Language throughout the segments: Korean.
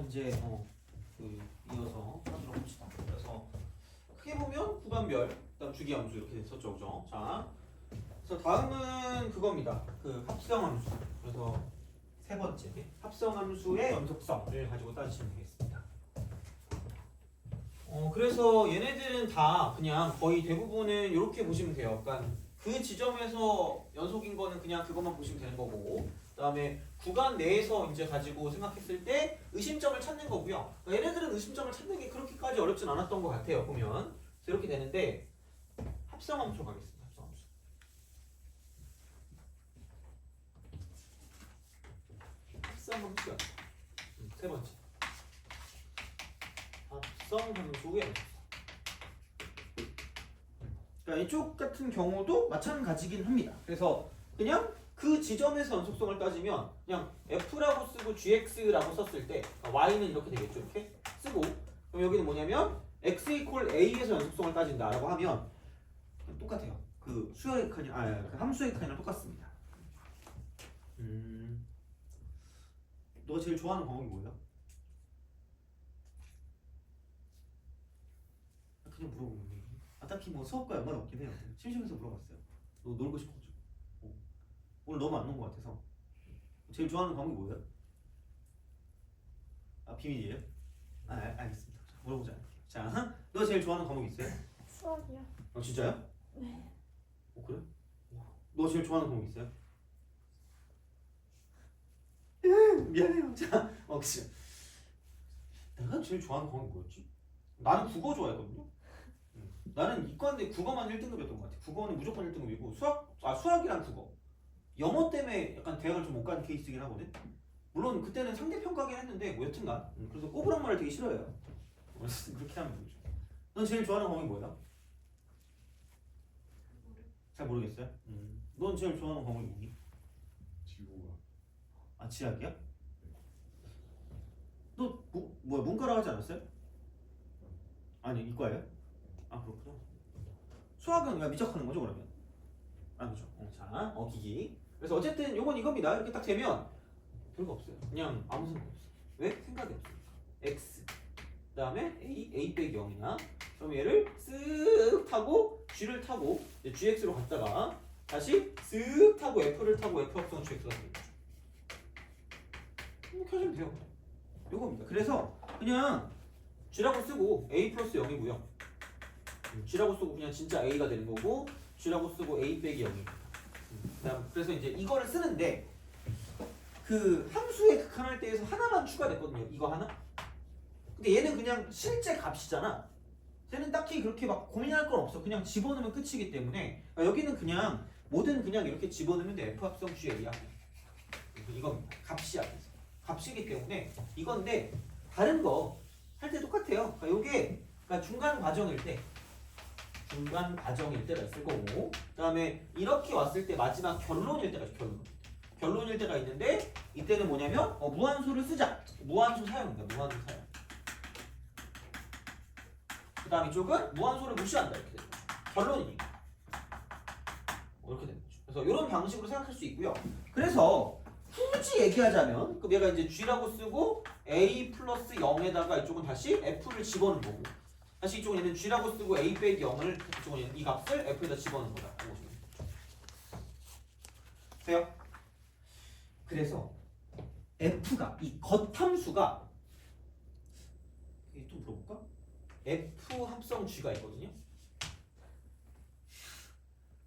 이제 이어서 하도록 합시다. 그래서 크게 보면 구간별, 그다음 주기함수 이렇게 됐었죠, 그죠? 자, 그래서 다음은 그겁니다. 그 합성함수. 그래서 세 번째 합성함수의 연속성을 가지고 따지시면 되겠습니다. 그래서 얘네들은 다 그냥 거의 대부분은 이렇게 보시면 돼요. 그러니까 그 지점에서 연속인 거는 그냥 그것만 보시면 되는 거고, 그다음에 구간 내에서 이제 가지고 생각했을 때 의심점을 찾는 거고요. 그러니까 얘네들은 의심점을 찾는 게 그렇게까지 어렵진 않았던 것 같아요. 보면 그래서 이렇게 되는데 합성함수 가겠습니다. 합성함수. 세 번째. 합성함수의 연속성. 그러니까 이쪽 같은 경우도 마찬가지긴 합니다. 그래서 그냥 그 지점에서 연속성을 따지면 그냥 f라고 쓰고 gx라고 썼을 때 y는 이렇게 되겠죠. 이렇게 쓰고 그럼 여기는 뭐냐면 x 이퀄 a에서 연속성을 따진다라고 하면 똑같아요. 그 수열의 칸이 그 함수의 칸이랑 똑같습니다. 너가 제일 좋아하는 과목이 뭐야? 그냥 물어보는 거예요. 딱히 뭐 수업과 연관이 없긴 해요. 심심해서 물어봤어요. 너 놀고 싶어가지고. 오늘 너무 안 논 것 같아서. 제일 좋아하는 과목이 뭐예요? 비밀이에요? 알겠습니다. 물어보지 않을게요. 자, 너 제일 좋아하는 과목 있어요? 수학이요. 진짜요? 네. 그래? 너 제일 좋아하는 과목 있어요? 미안해요. 자, 그치. 내가 제일 좋아하는 과목이 뭐였지? 나는 국어 좋아했거든요. 나는 이과인데 국어만 1등급이었던 것 같아. 국어는 무조건 1등급이고 수학이랑 국어. 영어 때문에 약간 대학을 좀 못 가는 케이스이긴 하거든. 물론 그때는 상대평가긴 했는데 뭐 여튼간 그래서 꼬부랑 말을 되게 싫어해요. 그래서 그렇게 하면 되죠. 넌 제일 좋아하는 과목이 뭐예요? 잘 모르겠어요? 넌 제일 좋아하는 과목이 뭐니? 지구가. 지학이야? 너 뭐야 문과라 하지 않았어요? 아니 이과예요? 그렇구나. 수학은 그냥 미적하는 거죠 그러면? 그죠. 자, 기기. 그래서 어쨌든 요건 이겁니다. 이렇게 딱 되면 별거 없어요. 그냥 아무 생각 없어. 왜? 생각이 없으니까. x 그다음에 a 빼기 0이나 그럼 얘를 쓱 타고 g를 타고 gx로 갔다가 다시 쓱 타고 f를 타고 f 합성 gx가 되는 거죠. 이렇게 하시면 돼요. 요겁니다. 그래서 그냥 g라고 쓰고 a 플러스 0이고요. g라고 쓰고 그냥 진짜 a가 되는 거고 g라고 쓰고 a 빼기 0입니다. 그래서 이제 이거를 쓰는데 그 함수의 극한할 때에서 하나만 추가됐거든요. 이거 하나. 근데 얘는 그냥 실제 값이잖아. 얘는 딱히 그렇게 막 고민할 건 없어. 그냥 집어넣으면 끝이기 때문에 여기는 그냥 뭐든 그냥 이렇게 집어넣으면 돼. f 합성 gA야. 이겁니다. 값이야. 값이기 때문에 이건데 다른 거 할 때 똑같아요. 그러니까 요게 중간 과정일 때가 있을 거고, 그다음에 이렇게 왔을 때 마지막 결론일 때가 있어. 결론일 때가 있는데 이때는 뭐냐면 무한소를 쓰자. 무한소 사용입니다. 무한소 사용. 그다음 이쪽은 무한소를 무시한다. 이렇게 되는 거죠. 결론이니까. 이렇게 되는 거죠. 그래서 이런 방식으로 생각할 수 있고요. 그래서 굳이 얘기하자면 그럼 얘가 이제 g라고 쓰고 a 플러스 0에다가 이쪽은 다시 f를 집어넣는 거고, 다시 이쪽은 얘는 g라고 쓰고 a 빼기 0을 이쪽은 얘는 이 값을 f에다 집어넣는 거다. 라고 보시면 돼요. 그래서 f가 이 겉함수가 또 물어볼까? f 합성 g가 있거든요.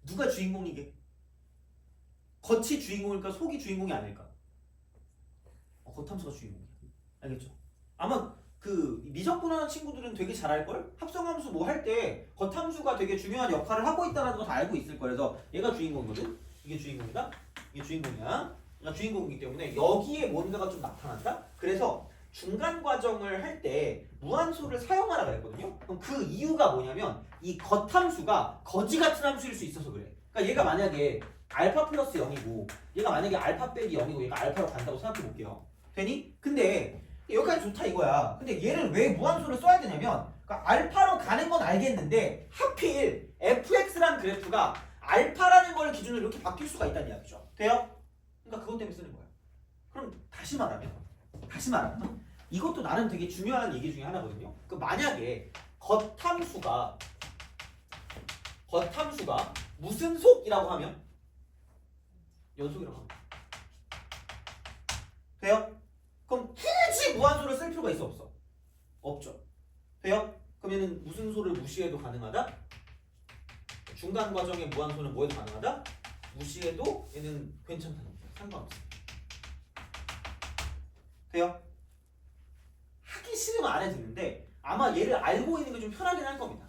누가 주인공이게? 겉이 주인공일까 속이 주인공이 아닐까? 겉함수가 주인공이야. 알겠죠? 아마 그 미적분하는 친구들은 되게 잘 알걸? 합성함수 뭐 할 때 겉함수가 되게 중요한 역할을 하고 있다는 거 다 알고 있을 거예요. 그래서 얘가 주인공이거든? 이게 주인공이다? 이게 주인공이야. 얘가 주인공이기 때문에 여기에 뭔가가 좀 나타난다? 그래서 중간 과정을 할 때 무한소를 사용하라 그랬거든요? 그럼 그 이유가 뭐냐면 이 겉함수가 거지 같은 함수일 수 있어서 그래. 그러니까 얘가 만약에 알파 플러스 0이고 얘가 만약에 알파 빼기 0이고 얘가 알파로 간다고 생각해 볼게요. 되니? 근데 여기까지 좋다 이거야. 근데 얘를 왜 무한소를 써야 되냐면 그러니까 알파로 가는 건 알겠는데 하필 fx라는 그래프가 알파라는 걸 기준으로 이렇게 바뀔 수가 있다는 이야기죠. 돼요? 그러니까 그것 때문에 쓰는 거야. 그럼 다시 말하면 이것도 나름 되게 중요한 얘기 중에 하나거든요. 그 만약에 겉함수가 무슨 속이라고 하면 연속이라고 합니다. 돼요? 그럼 굳이 무한소를 쓸 필요가 있어 없어? 없죠. 돼요? 그러면은 무슨 소를 무시해도 가능하다? 중간 과정의 무한소는 뭐해도 가능하다? 무시해도 얘는 괜찮다는 거예요. 상관없어. 돼요? 하기 싫으면 안 해도 되는데 아마 얘를 알고 있는 게 좀 편하긴 할 겁니다.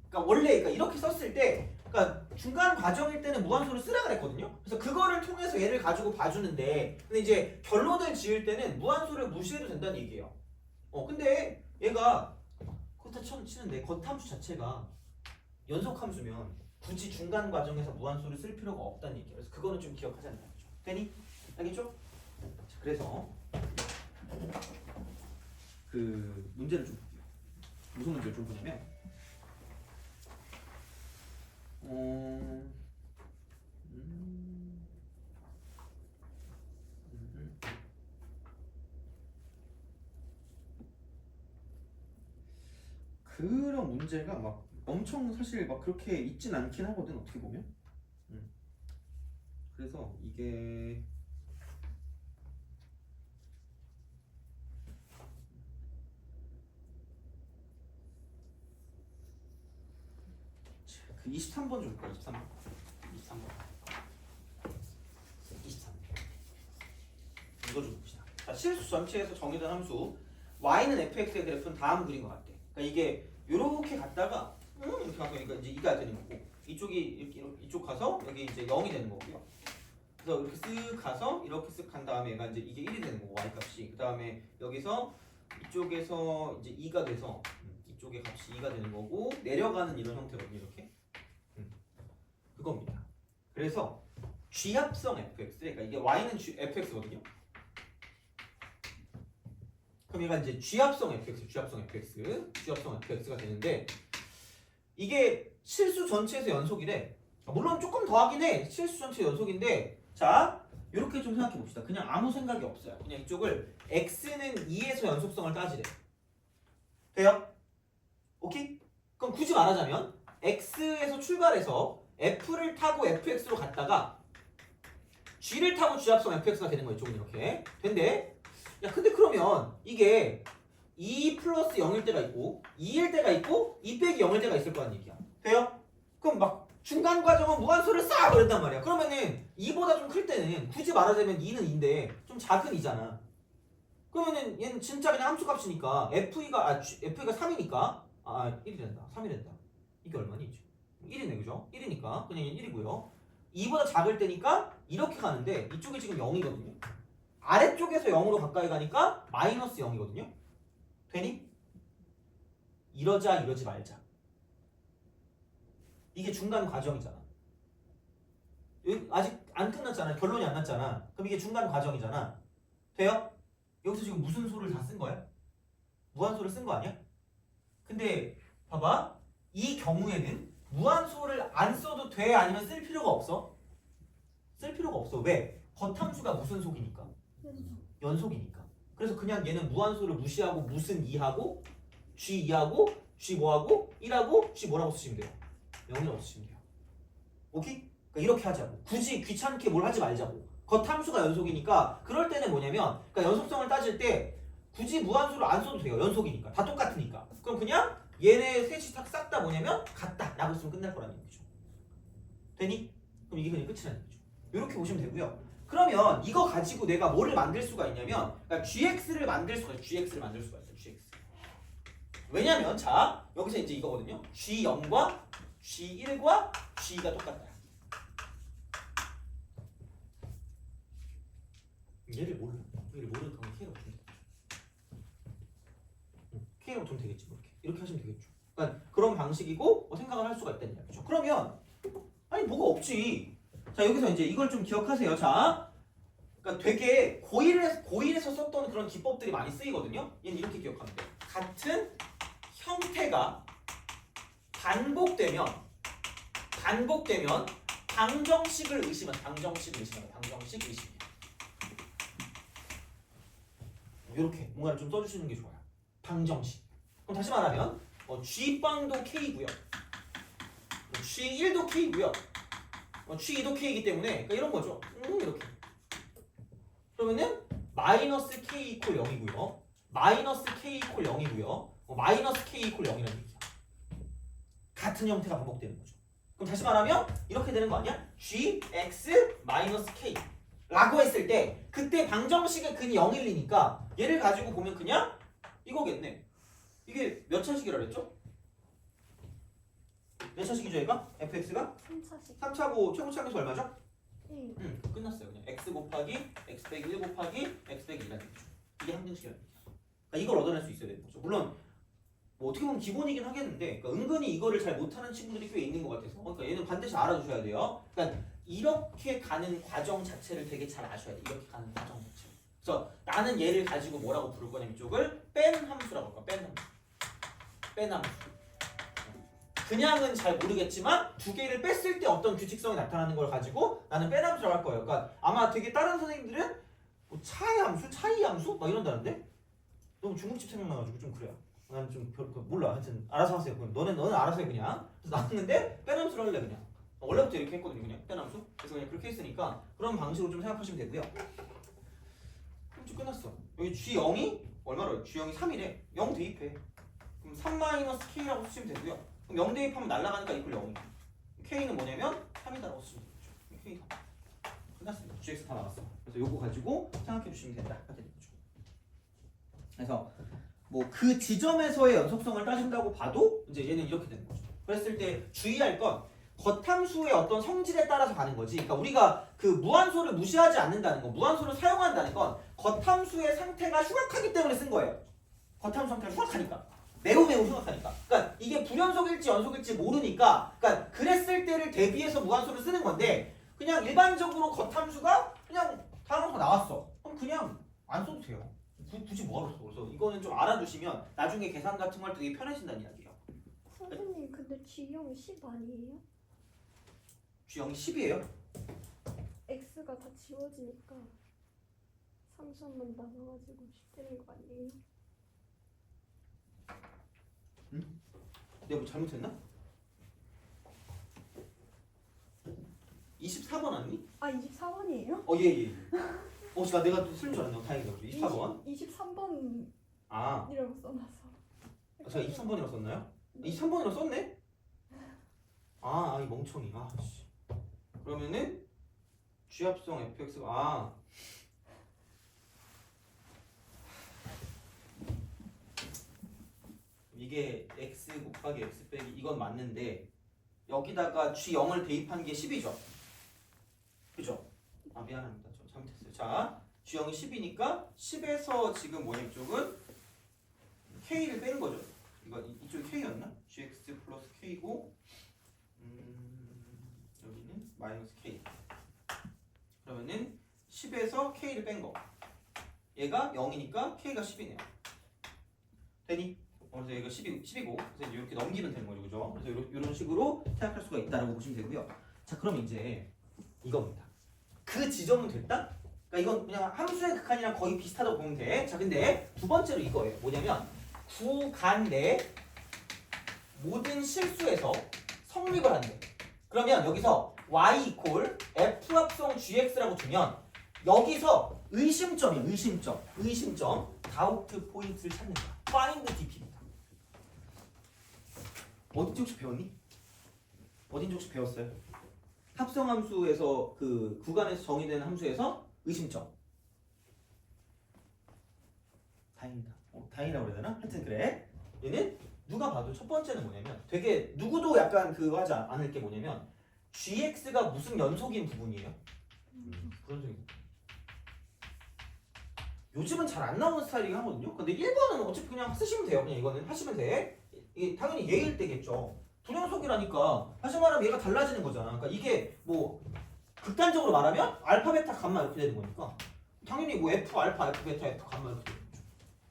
그러니까 원래 이렇게 썼을 때 그러니까 중간 과정일 때는 무한소를 쓰라 그랬거든요. 그래서 그거를 통해서 얘를 가지고 봐주는데 근데 이제 결론을 지을 때는 무한소를 무시해도 된다는 얘기예요. 근데 얘가 그렇다 치는데 겉함수 자체가 연속함수면 굳이 중간 과정에서 무한소를 쓸 필요가 없다는 얘기예요. 그래서 그거는 좀 기억하지 않나요? 되니? 알겠죠? 자, 그래서 그 문제를 좀 볼게요. 무슨 문제를 좀 보냐면 그런 문제가 막 엄청 사실 막 그렇게 있진 않긴 하거든 어떻게 보면. 그래서 이게 그 23번 좀 볼까요? 23번. 23번 이거 좀 봅시다. 자, 실수 전체에서 정의된 함수 y는 fx의 그래프는 다음 그림 것 같아. 그러니까 이게 요렇게 갔다가 이렇게 가니까 이제 2가 되는 거고 이쪽이 이렇게 이쪽 가서 여기 이제 0이 되는 거고요. 그래서 이렇게 쓱 가서 이렇게 쓱 간 다음에 얘가 이제 이게 1이 되는 거고 y 값이. 그 다음에 여기서 이쪽에서 이제 2가 돼서 이쪽의 값이 2가 되는 거고 내려가는 이런 형태거든요. 이렇게 그겁니다. 그래서 쥐합성 fx 그러니까 이게 y는 fx거든요. 그럼 얘가 이제 쥐합성 fx가 되는데 이게 실수 전체에서 연속이래. 물론 조금 더 하긴 해. 실수 전체 연속인데 자 이렇게 좀 생각해 봅시다. 그냥 아무 생각이 없어요. 그냥 이쪽을 x는 2에서 연속성을 따지래. 돼요? 오케이? 그럼 굳이 말하자면 x에서 출발해서 f를 타고 fx로 갔다가 g를 타고 쥐합성 fx가 되는 거야. 이쪽은 이렇게 된대. 야 근데 그러면 이게 2 플러스 0일 때가 있고 2일 때가 있고 2 빼기 0일 때가 있을 거란 얘기야. 돼요? 그럼 막 중간 과정은 무한소를 싹 그랬단 말이야. 그러면은 2보다 좀 클 때는 굳이 말하자면 2는 2인데 좀 작은 2잖아. 그러면은 얘는 진짜 그냥 함수값이니까 FE가 3이니까 1이 된다. 3이 된다. 이게 얼마니? 1이네 그죠? 1이니까 그냥 얘는 1이고요. 2보다 작을 때니까 이렇게 가는데 이쪽이 지금 0이거든요. 아래쪽에서 0으로 가까이 가니까 마이너스 0이거든요. 되니? 이러자 이러지 말자. 이게 중간 과정이잖아. 아직 안 끝났잖아. 결론이 안 났잖아. 그럼 이게 중간 과정이잖아. 돼요? 여기서 지금 무슨 소를 다 쓴 거야? 무한소를 쓴 거 아니야? 근데 봐봐. 이 경우에는 무한소를 안 써도 돼? 아니면 쓸 필요가 없어? 쓸 필요가 없어. 왜? 겉함수가 무슨 속이니까? 연속이니까. 그래서 그냥 얘는 무한소를 무시하고 무슨 2하고 g2하고 g 뭐하고 1하고 g 뭐라고 쓰시면 돼요? 0이라고 쓰시면 돼요. 오케이? 그러니까 이렇게 하자고. 굳이 귀찮게 뭘 하지 말자고. 겉함수가 연속이니까 그럴 때는 뭐냐면 그러니까 연속성을 따질 때 굳이 무한소를 안 써도 돼요. 연속이니까. 다 똑같으니까. 그럼 그냥 얘네 셋이 싹 다 뭐냐면 같다 라고 쓰면 끝날 거라는 얘기죠. 되니? 그럼 이게 그냥 끝이라는 얘기죠. 이렇게 보시면 되고요. 그러면 이거 가지고 내가 뭐를 만들 수가 있냐면 그러니까 gx를 만들 수가 있어요. gx. 왜냐면 자 여기서 이제 이거거든요. g0과 g1과 g가 똑같다. 얘를 모르니까 k로 붙으면 되겠죠. k로 붙으면 되겠지. 뭐 이렇게 하시면 되겠죠. 그러니까 그런 방식이고 생각을 할 수가 있다는 얘기죠. 그러면 아니 뭐가 없지. 자 여기서 이제 이걸 좀 기억하세요. 자, 그러니까 되게 고일에서 썼던 그런 기법들이 많이 쓰이거든요. 얘는 이렇게 기억하면 돼. 같은 형태가 반복되면 방정식을 의심한다. 이렇게 뭔가를 좀 써주시는 게 좋아요. 방정식. 그럼 다시 말하면 G빵도 K고요. G1도 K고요. G2도 K이기 때문에 그러니까 이런 거죠. 이렇게. 그러면은 마이너스 K 이퀄 0이고요. 마이너스 K 이퀄 0이고요. 마이너스 K 이퀄 0이라는 얘기야. 같은 형태가 반복되는 거죠. 그럼 다시 말하면 이렇게 되는 거 아니야? Gx 마이너스 K 라고 했을 때 그때 방정식의 근이 0일이니까 얘를 가지고 보면 그냥 이거겠네. 이게 몇 차식이라 그랬죠? 몇 차식이죠 얘가? fx가? 3차식. 3차고 최고차항에서 얼마죠? 네. 끝났어요. 그냥 x 곱하기 x 빼기 1 곱하기 x 빼기 2라는 거죠. 이게 항등식이라는 거죠. 그러니까 이걸 얻어낼 수 있어야 되는 거죠. 물론 뭐 어떻게 보면 기본이긴 하겠는데 그러니까 은근히 이거를 잘 못하는 친구들이 꽤 있는 것 같아서 그러니까 얘는 반드시 알아두셔야 돼요. 그러니까 이렇게 가는 과정 자체를 되게 잘 아셔야 돼요. 이렇게 가는 과정 자체. 그래서 나는 얘를 가지고 뭐라고 부를 거냐면 이쪽을 뺀 함수라고 할까? 뺀 함수. 뺀 함수. 그냥은 잘 모르겠지만 두 개를 뺐을 때 어떤 규칙성이 나타나는 걸 가지고 나는 뺀 함수라고 할 거예요. 그러니까 아마 되게 다른 선생님들은 뭐 차이 함수, 차이 함수 막 이런다는데 너무 중국집 생각나가지고 좀 그래요. 난 좀 몰라. 하여튼 알아서 하세요. 너는 알아서 해 그냥. 그래서 나왔는데 뺀 함수를 할래 그냥. 원래부터 이렇게 했거든요. 그냥 뺀 함수. 그래서 그냥 그렇게 했으니까 그런 방식으로 좀 생각하시면 되고요. 그럼 좀 끝났어. 여기 G0이 얼마로? G0이 3이래. 0 대입해. 그럼 3-K라고 쓰시면 되고요. 그럼 0 대입하면 날아가니까 이퀄 0이야. K는 뭐냐면 3이다라고 쓰시면 되죠. K 3. 끝났습니다. GX 다 나왔어. 그래서 요거 가지고 생각해 주시면 된다. 이렇게 되는 거죠. 그래서 뭐 그 지점에서의 연속성을 따진다고 봐도 이제 얘는 이렇게 되는 거죠. 그랬을 때 주의할 건 겉함수의 어떤 성질에 따라서 가는 거지. 그러니까 우리가 그 무한소를 무시하지 않는다는 거, 무한소를 사용한다는 건 겉함수의 상태가 흉악하기 때문에 쓴 거예요. 겉함수 상태가 흉악하니까. 매우 흉악하니까. 그러니까 이게 불연속일지 연속일지 모르니까 그러니까 그랬을 때를 대비해서 무한소를 쓰는 건데 그냥 일반적으로 겉함수가 그냥 다른 거 나왔어. 그럼 그냥 안 써도 돼요. 굳이 뭐하러 써. 그래서 이거는 좀 알아두시면 나중에 계산 같은 거 할 때 되게 편해진다는 이야기예요. 선생님 근데 G0 10 아니에요? G0이 10이에요? X가 다 지워지니까 삼수만 남아가지고 10 되는 거 아니에요? 응? 내가 뭐 잘못했나? 24번 아니니? 아 24번이에요? 예. 나 내가 또 쓸 줄 알았네. 다행이다. 24번? 23번이라고 아, 써놔서. 제가 23번이라고 썼나요? 23번이라고 썼네? 이 멍청이. 씨. 그러면은 G합성 fx가 이게 x 곱하기 x 빼기 이건 맞는데 여기다가 G0을 대입한 게 10이죠? 그죠? 미안합니다. 저 잘못했어요. 자, G0이 10이니까 10에서 지금 뭐냐 이쪽은 K를 빼는 거죠. 이쪽이 K였나? GX 플러스 K고 여기는 마이너스 K. 그러면은 10에서 K를 뺀 거. 얘가 0이니까 K가 10이네요. 되니? 그래서 얘가 10이고 그래서 이렇게 넘기면 되는 거죠. 그죠? 그래서 이런 식으로 생각할 수가 있다라고 보시면 되고요. 자, 그럼 이제 이겁니다. 그 지점은 됐다? 그러니까 이건 그냥 함수의 극한이랑 거의 비슷하다고 보면 돼. 자, 근데 두 번째로 이거예요. 뭐냐면 구간 내 모든 실수에서 성립을 한대. 그러면 여기서 y 이퀄 f 합성 gx라고 두면 여기서 의심점이야. 의심점 다우트 포인트를 찾는 거야. find dp입니다. 어딘지 혹시 배웠니? 어딘지 혹시 배웠어요? 합성함수에서 그 구간에서 정의되는 함수에서 의심점. 다행이다. 다행이라고 그래야 되나? 하여튼 그래. 얘는 누가 봐도 첫 번째는 뭐냐면 되게 누구도 약간 그거 하지 않을 게 뭐냐면 gx가 무슨 연속인 부분이에요? 불연속인. 요즘은 잘 안 나오는 스타일이긴 하거든요. 근데 1번은 어차피 그냥 쓰시면 돼요. 그냥 이거는 하시면 돼. 이게 당연히 예일 때겠죠. 불연속이라니까 다시 말하면 얘가 달라지는 거잖아. 그러니까 이게 뭐 극단적으로 말하면 알파 베타 감마 이렇게 되는 거니까 당연히 뭐 f 알파 f 베타 f 감마 이렇게 되는 거죠.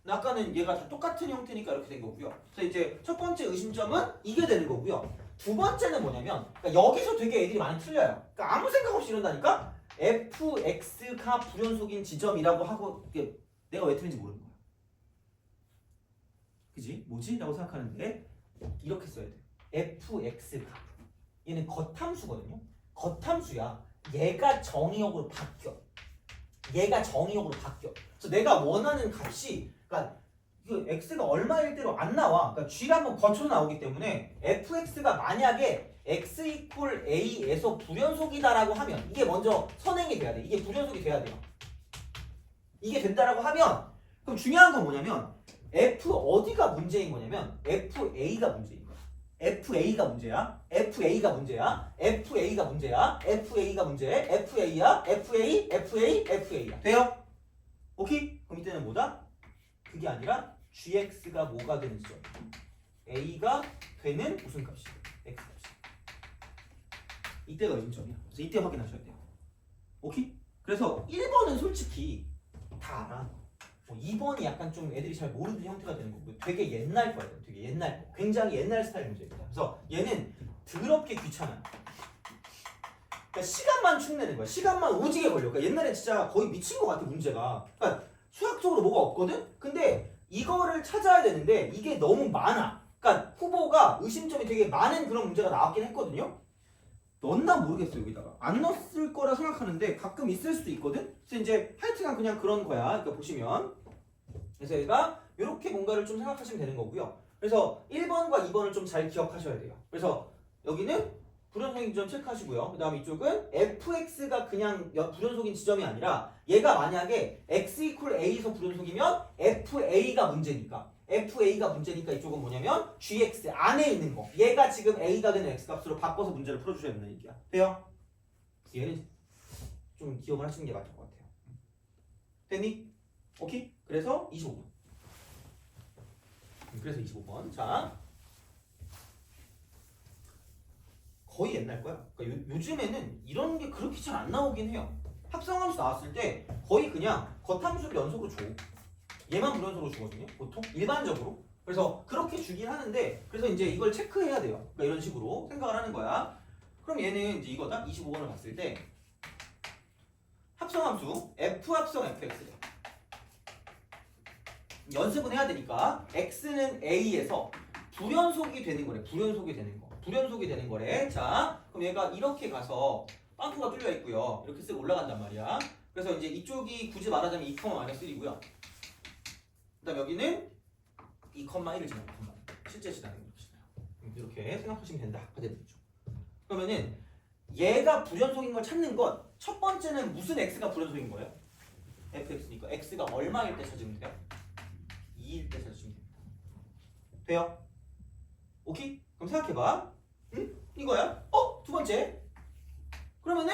근데 아까는 얘가 다 똑같은 형태니까 이렇게 된 거고요. 그래서 이제 첫 번째 의심점은 이게 되는 거고요. 두 번째는 뭐냐면 그러니까 여기서 되게 애들이 많이 틀려요. 그러니까 아무 생각 없이 이런다니까 fx가 불연속인 지점이라고 하고 이게 내가 왜 틀린지 모르는 거야. 그지? 뭐지? 라고 생각하는데 이렇게 써야 돼. fx가 얘는 겉함수거든요. 겉함수야. 얘가 정의역으로 바뀌어. 얘가 정의역으로 바뀌어. 그래서 내가 원하는 값이 그러니까 그 x가 얼마일 대로 안 나와. 그러니까 g를 한번 거쳐서 나오기 때문에 fx가 만약에 x 이퀄 a에서 불연속이다라고 하면 이게 먼저 선행이 돼야 돼. 이게 불연속이 돼야 돼요. 이게 된다라고 하면 그럼 중요한 건 뭐냐면 f 어디가 문제인 거냐면 fa가 문제인 거야. FA가 문제야. FA가 문제야. FA가 문제야. FA가 문제. FA야. FA, FA, FA야. 돼요? 오케이? 그럼 이때는 뭐다? 그게 아니라 GX가 뭐가 되는 시점? A가 되는 무슨 값이? X 값이. 이때가 요점이야. 그래서 이때 확인하셔야 돼요. 오케이? 그래서 1번은 솔직히 다 알아. 2번이 약간 좀 애들이 잘 모르는 형태가 되는 거고 되게 옛날 거예요. 되게 옛날 거. 굉장히 옛날 스타일 문제입니다. 그래서 얘는 더럽게 귀찮아요. 그러니까 시간만 축내는 거야. 시간만 오지게 걸려. 그러니까 옛날에 진짜 거의 미친 것 같아 문제가. 그러니까 수학적으로 뭐가 없거든? 근데 이거를 찾아야 되는데 이게 너무 많아. 그러니까 후보가 의심점이 되게 많은 그런 문제가 나왔긴 했거든요. 넣었나 모르겠어요 여기다가. 안 넣었을 거라 생각하는데 가끔 있을 수도 있거든? 그래서 이제 하여튼간 그냥 그런 거야. 그러니까 보시면 그래서 얘가 이렇게 뭔가를 좀 생각하시면 되는 거고요. 그래서 1번과 2번을 좀 잘 기억하셔야 돼요. 그래서 여기는 불연속인 지점 체크하시고요. 그 다음에 이쪽은 fx가 그냥 불연속인 지점이 아니라 얘가 만약에 x 이퀄 a에서 불연속이면 fa가 문제니까 FA가 문제니까 이쪽은 뭐냐면 GX 안에 있는 거 얘가 지금 A가 되는 X값으로 바꿔서 문제를 풀어주셔야 된다는 얘기야. 돼요? 얘는 좀 기억을 하시는 게 맞을 것 같아요. 됐니? 오케이? 그래서 25번. 그래서 25번. 자, 거의 옛날 거야. 그러니까 요즘에는 이런 게 그렇게 잘 안 나오긴 해요. 합성함수 나왔을 때 거의 그냥 겉함수를 연속으로 줘. 얘만 불연속으로 주거든요. 보통 일반적으로. 그래서 그렇게 주긴 하는데 그래서 이제 이걸 체크해야 돼요. 그러니까 이런 식으로 생각을 하는 거야. 그럼 얘는 이제 이거다. 25번을 봤을 때 합성함수 f 합성 fx 연습은 해야 되니까 x는 a에서 불연속이 되는 거래. 불연속이 되는 거. 불연속이 되는 거래. 자, 그럼 얘가 이렇게 가서 빵꾸가 뚫려 있고요. 이렇게 쓱 올라간단 말이야. 그래서 이제 이쪽이 굳이 말하자면 2,-1이고요. 그다음 여기는 2,1을 지나고 실제 시간은 이렇게 지나요. 이렇게 생각하시면 된다. 되죠. 그러면은 얘가 불연속인 걸 찾는 건 첫 번째는 무슨 x가 불연속인 거예요? fx니까 x가 얼마일 때 찾으면 돼요? 2일 때 찾으시면 됩니다. 돼요? 오케이? 그럼 생각해봐. 응? 이거야? 두 번째. 그러면은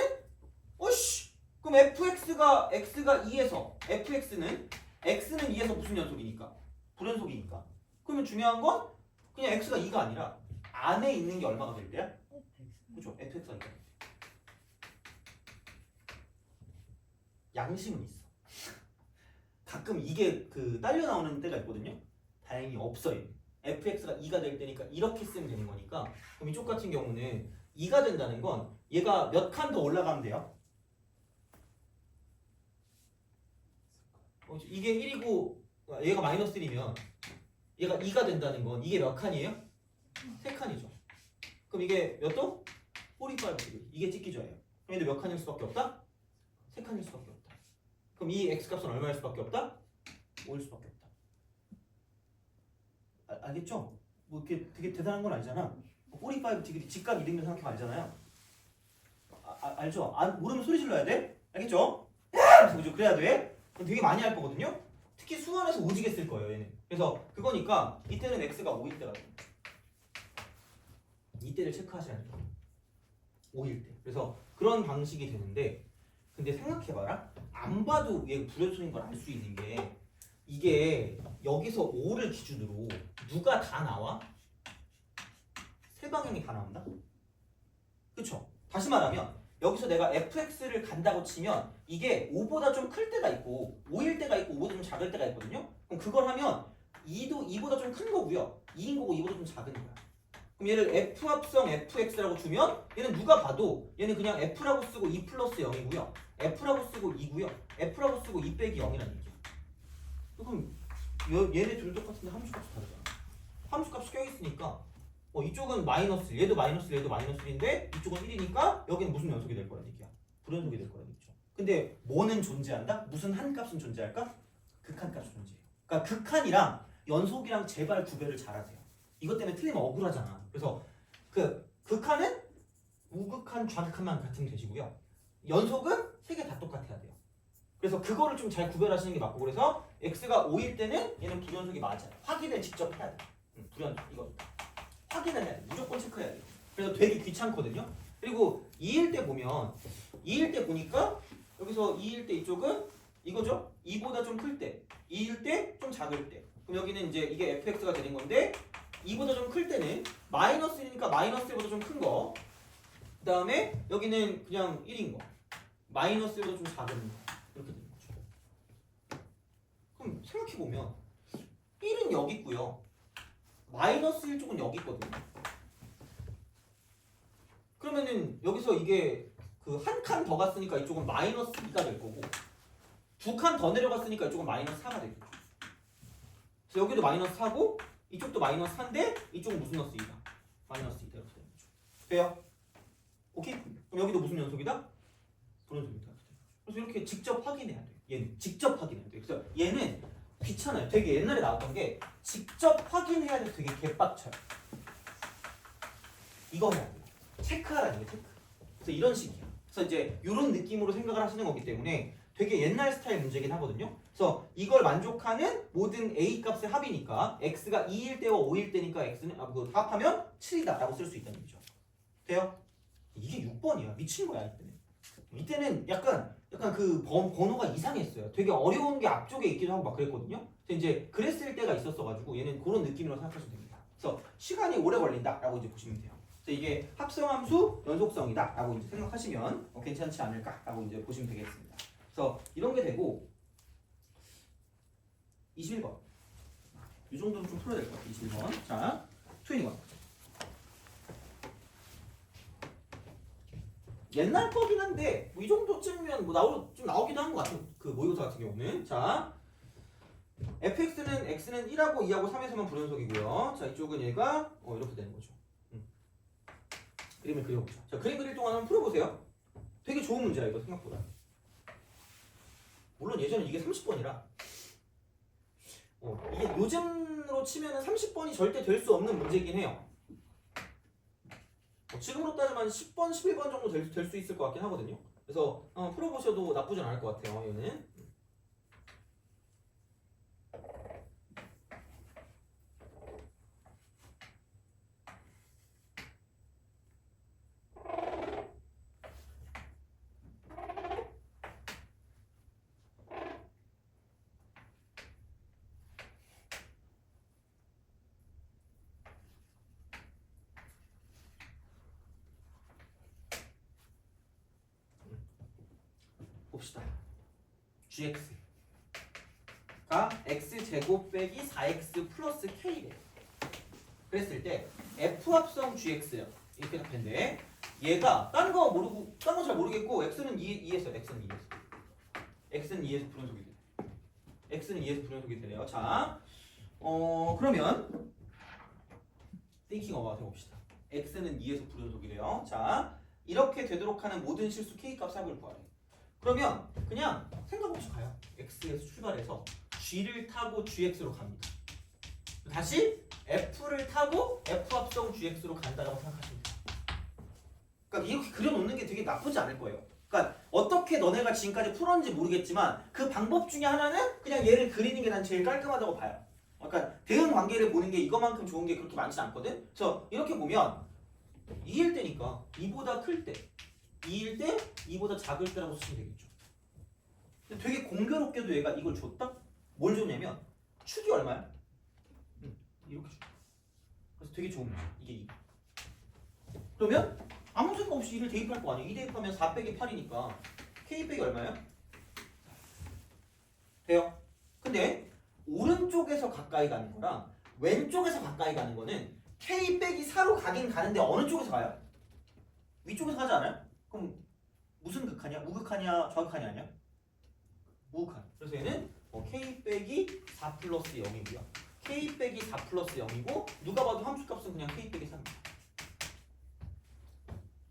어씨 그럼 fx가 x가 2에서 fx는 x는 2에서 무슨 연속이니까? 불연속이니까. 그러면 중요한 건 그냥 x가 2가 아니라 안에 있는 게 얼마가 될 때야? 그죠? fx가 2가. 양심은 있어. 가끔 이게 그 딸려 나오는 때가 있거든요. 다행히 없어요. fx가 2가 될 때니까 이렇게 쓰면 되는 거니까. 그럼 이쪽 같은 경우는 2가 된다는 건 얘가 몇 칸 더 올라가면 돼요? 이게 1이고 얘가 마이너스 1이면 얘가 2가 된다는 건 이게 몇 칸이에요? 3칸이죠. 그럼 이게 몇 도? 45 이게 찍기죠예요. 그럼 얘도 몇 칸일 수밖에 없다? 3칸일 수밖에 없다. 그럼 이 x값은 얼마일 수밖에 없다? 5일 수밖에 없다. 알겠죠? 뭐 이렇게 되게 대단한 건 아니잖아. 45 디그리 직각 이등변 삼각형 알잖아요. 알죠? 모르면 소리 질러야 돼? 알겠죠? 그죠? 그래야 돼. 되게 많이 할 거거든요. 특히 수원에서 오지게 쓸 거예요. 얘는. 그래서 그거니까 이때는 x가 5일 때가 돼요. 이때를 체크하셔야 돼요. 5일 때. 그래서 그런 방식이 되는데 근데 생각해봐라. 안 봐도 얘 불연속인 걸 알 수 있는 게 이게 여기서 5를 기준으로 누가 다 나와? 세 방향이 다 나온다? 그쵸? 다시 말하면 여기서 내가 fx를 간다고 치면 이게 5보다 좀 클 때가 있고 5일 때가 있고 5보다 좀 작을 때가 있거든요. 그럼 그걸 하면 2도 2보다 좀 큰 거고요. 2인 거고 2보다 좀 작은 거야. 그럼 얘를 f 합성 fx라고 주면 얘는 누가 봐도 얘는 그냥 f라고 쓰고 2 플러스 0이고요. f라고 쓰고 2고요. f라고 쓰고 2 빼기 0이라는 얘기야. 그럼 얘네 둘 똑같은데 함수값이 다르잖아. 함수값이 껴있으니까 이쪽은 마이너스, 얘도 마이너스, 얘도 마이너스 1인데 이쪽은 1이니까 여기는 무슨 연속이 될 거란 얘기야? 불연속이 될 거란 얘기죠. 근데 뭐는 존재한다? 무슨 한 값은 존재할까? 극한값이 존재해요. 그러니까 극한이랑 연속이랑 제발 구별을 잘하세요. 이것 때문에 틀리면 억울하잖아. 그래서 그 극한은 우극한, 좌극한만 같으면 되시고요. 연속은 세 개 다 똑같아야 돼요. 그래서 그거를 좀 잘 구별하시는 게 맞고, 그래서 x가 5일 때는 얘는 불연속이 맞아요. 확인을 직접 해야 돼. 불연속 이거 확인을 해야 돼. 무조건 체크해야 돼. 그래서 되게 귀찮거든요. 그리고 2일 때 보면 2일 때 보니까 여기서 2일 때 이쪽은 이거죠. 2보다 좀 클 때, 2일 때 좀 작을 때. 그럼 여기는 이제 이게 fx가 되는 건데 2보다 좀 클 때는 마이너스 1이니까 마이너스 1보다 좀 큰 거. 그 다음에 여기는 그냥 1인 거. 마이너스 1보다 좀 작은 거. 이렇게 되는 거죠. 그럼 생각해보면 1은 여기 있고요. 마이너스 1 쪽은 여기 있거든요. 그러면은 여기서 이게 그 한 칸 더 갔으니까 이쪽은 마이너스 2가 될 거고, 두 칸 더 내려갔으니까 이쪽은 마이너스 4가 되겠죠. 그래서 여기도 마이너스 4고 이쪽도 마이너스 4인데 이쪽은 무슨 넣었어? 2다. 마이너스 2다. 이렇게 되는 거죠. 돼요? 오케이? 그럼 여기도 무슨 연속이다? 불연속이다. 그래서 이렇게 직접 확인해야 돼요. 얘는 직접 확인해야 돼요. 그래서 얘는 귀찮아요. 되게 옛날에 나왔던 게 직접 확인해야 돼서 되게 개빡쳐요. 이거 해야 돼요. 체크하라는 게 체크. 그래서 이런 식이야. 그래서 이제 이런 느낌으로 생각을 하시는 거기 때문에 되게 옛날 스타일 문제긴 하거든요. 그래서 이걸 만족하는 모든 a 값의 합이니까 x가 2일 때와 5일 때니까 x는 합하면 7이다라고 쓸 수 있다는 얘기죠. 돼요? 이게 6번이야. 미친 거야 이때는. 이때는 약간 그 번호가 이상했어요. 되게 어려운 게 앞쪽에 있기도 하고 막 그랬거든요. 근데 이제 그랬을 때가 있었어가지고 얘는 그런 느낌으로 생각하시면 됩니다. 그래서 시간이 오래 걸린다라고 이제 보시면 돼요. 그래서 이게 합성함수 연속성이다라고 이제 생각하시면 괜찮지 않을까라고 이제 보시면 되겠습니다. 그래서 이런 게 되고 21번. 이 정도는 좀 풀어야 될 것 같아요. 21번. 자, 21번. 옛날 거긴 한데 이 정도쯤이면 좀 나오기도 한 것 같은 그 모의고사 같은 경우는. 자, fx는 x는 1하고 2하고 3에서만 불연속이고요. 자, 이쪽은 얘가 이렇게 되는 거죠. 그림을 그려보자. 자, 그림 그릴 동안 한번 풀어보세요. 되게 좋은 문제야 이거 생각보다. 물론 예전에 이게 30번이라 이게 요즘으로 치면은 30번이 절대 될 수 없는 문제긴 해요. 지금으로 따지면 10번, 11번 정도 될 수 있을 것 같긴 하거든요. 그래서 풀어보셔도 나쁘진 않을 것 같아요. 얘는. 봅시다. gx가 x제곱 빼기 4x 플러스 k래. 그랬을 때 f합성 gx요. 이렇게 될 텐데 얘가 딴 거 모르고 딴 거 잘 모르겠고 x는 2에서 x는 2에서 x는 2에서 불연속이 돼. x는 2에서 불연속이 되네요. 자, 그러면 thinking about 해봅시다. x는 2에서 불연속이래요. 자, 이렇게 되도록 하는 모든 실수 k 값 합을 구하래. 그러면 그냥 생각 없이 가요. x에서 출발해서 g를 타고 gx로 갑니다. 다시 f를 타고 f 합성 gx로 간다라고 생각하시면 돼요. 그러니까 이렇게 그려놓는 게 되게 나쁘지 않을 거예요. 그러니까 어떻게 너네가 지금까지 풀었는지 모르겠지만 그 방법 중에 하나는 그냥 얘를 그리는 게 난 제일 깔끔하다고 봐요. 그러니까 대응 관계를 보는 게 이거만큼 좋은 게 그렇게 많지 않거든. 그래서 이렇게 보면 2일 때니까 2보다 클 때, 2일 때 2보다 작을 때라고 쓰시면 되겠죠. 근데 되게 공교롭게도 얘가 이걸 줬다? 뭘 줬냐면 축이 얼마야? 이렇게 줘. 그래서 되게 좋은 문제. 이게 2. 그러면 아무 생각 없이 2를 대입할 거 아니에요. 2 대입하면 4 빼기 8이니까 k 빼기 얼마예요? 돼요? 근데 오른쪽에서 가까이 가는 거랑 왼쪽에서 가까이 가는 거는 k 빼기 4로 가긴 가는데 어느 쪽에서 가요? 위쪽에서 가지 않아요? 그럼 무슨 극한이야? 우극한이야? 좌극한이 아니야? 우극한. 그래서 얘는 k 빼기 4 플러스 0이고요. k 빼기 4 플러스 0이고 누가 봐도 함수값은 그냥 k 빼기 3입니다.